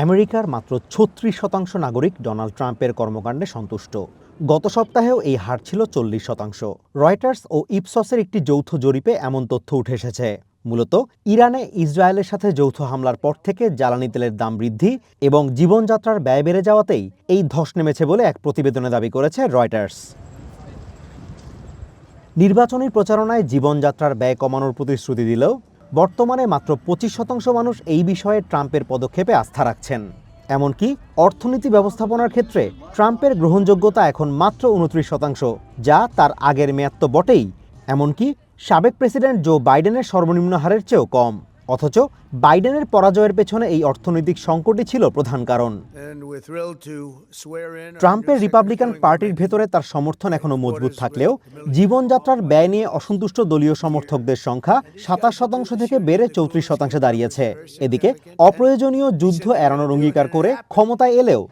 আমেরিকার মাত্র ৩৬% নাগরিক ডোনাল্ড ট্রাম্পের কর্মকাণ্ডে সন্তুষ্ট। গত সপ্তাহেও এই হার ছিল ৪০%। রয়টার্স ও ইপসসের একটি যৌথ জরিপে এমন তথ্য উঠে এসেছে। মূলত ইরানে ইসরায়েলের সাথে যৌথ হামলার পর থেকে জ্বালানি তেলের দাম বৃদ্ধি এবং জীবনযাত্রার ব্যয় বেড়ে যাওয়াতেই এই ধস নেমেছে বলে এক প্রতিবেদনে দাবি করেছে রয়টার্স। নির্বাচনী প্রচারণায় জীবনযাত্রার ব্যয় কমানোর প্রতিশ্রুতি দিলেও বর্তমানে মাত্র ২৫% মানুষ এই বিষয়ে ট্রাম্পের পদক্ষেপে আস্থা রাখছেন। এমনকি অর্থনীতি ব্যবস্থাপনার ক্ষেত্রে ট্রাম্পের গ্রহণযোগ্যতা এখন মাত্র ২৯%, যা তার আগের মেয়াদ তো বটেই, এমনকি সাবেক প্রেসিডেন্ট জো বাইডেনের সর্বনিম্ন হারের চেয়েও কম। অথচ বাইডেনের পরাজয়ের পেছনে এই অর্থনৈতিক সংকটই ছিল প্রধান কারণ। ট্রাম্পের রিপাবলিকান পার্টির ভেতরে তার সমর্থন এখনো মজবুত থাকলেও জীবনযাত্রার ব্যয় নিয়ে অসন্তুষ্ট দলীয় সমর্থকদের সংখ্যা ২৭% থেকে বেড়ে ৩৪% দাঁড়িয়েছে। এদিকে অপ্রয়োজনীয় যুদ্ধ এড়ানোর অঙ্গীকার করে ক্ষমতায় এলেও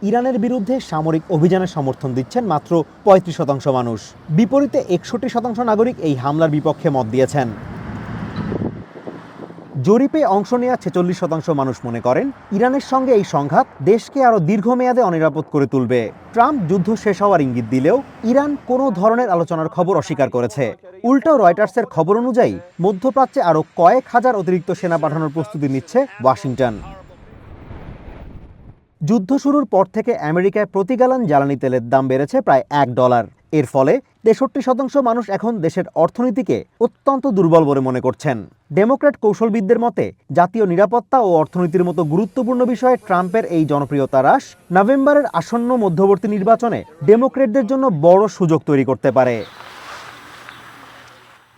ইরানের বিরুদ্ধে সামরিক অভিযানের সমর্থন দিচ্ছেন মাত্র ৩৫% মানুষ। বিপরীতে ৬১% নাগরিক এই হামলার বিপক্ষে মত দিয়েছেন। জরিপে অংশ নেওয়া ৪৬% মানুষ মনে করেন ইরানের সঙ্গে এই সংঘাত দেশকে আরও দীর্ঘমেয়াদে অনিরাপদ করে তুলবে। ট্রাম্প যুদ্ধ শেষ হওয়ার ইঙ্গিত দিলেও ইরান কোনো ধরনের আলোচনার খবর অস্বীকার করেছে। উল্টো রয়টার্সের খবর অনুযায়ী মধ্যপ্রাচ্যে আরও কয়েক হাজার অতিরিক্ত সেনা পাঠানোর প্রস্তুতি নিচ্ছে ওয়াশিংটন। যুদ্ধ শুরুর পর থেকে আমেরিকায় প্রতি গ্যালন জ্বালানি তেলের দাম বেড়েছে প্রায় $১। এর ফলে ৬৩% মানুষ এখন দেশের অর্থনীতিকে অত্যন্ত দুর্বল বলে মনে করছেন। ডেমোক্র্যাট কৌশলবিদদের মতে জাতীয় নিরাপত্তা ও অর্থনীতির মতো গুরুত্বপূর্ণ বিষয়ে ট্রাম্পের এই জনপ্রিয়তা হ্রাস নভেম্বরের আসন্ন মধ্যবর্তী নির্বাচনে ডেমোক্র্যাটদের জন্য বড় সুযোগ তৈরি করতে পারে।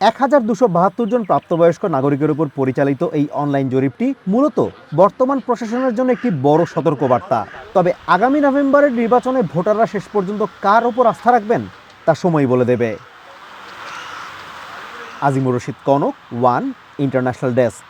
১,২৭২ জন প্রাপ্তবয়স্ক নাগরিকের উপর পরিচালিত এই অনলাইন জরিপটি মূলত বর্তমান প্রশাসনের জন্য একটি বড় সতর্কবার্তা। তবে আগামী নভেম্বরের নির্বাচনে ভোটাররা শেষ পর্যন্ত কার ওপর আস্থা রাখবেন তা সময় বলে দেবে। Azimur Rashid Kanak, one international desk.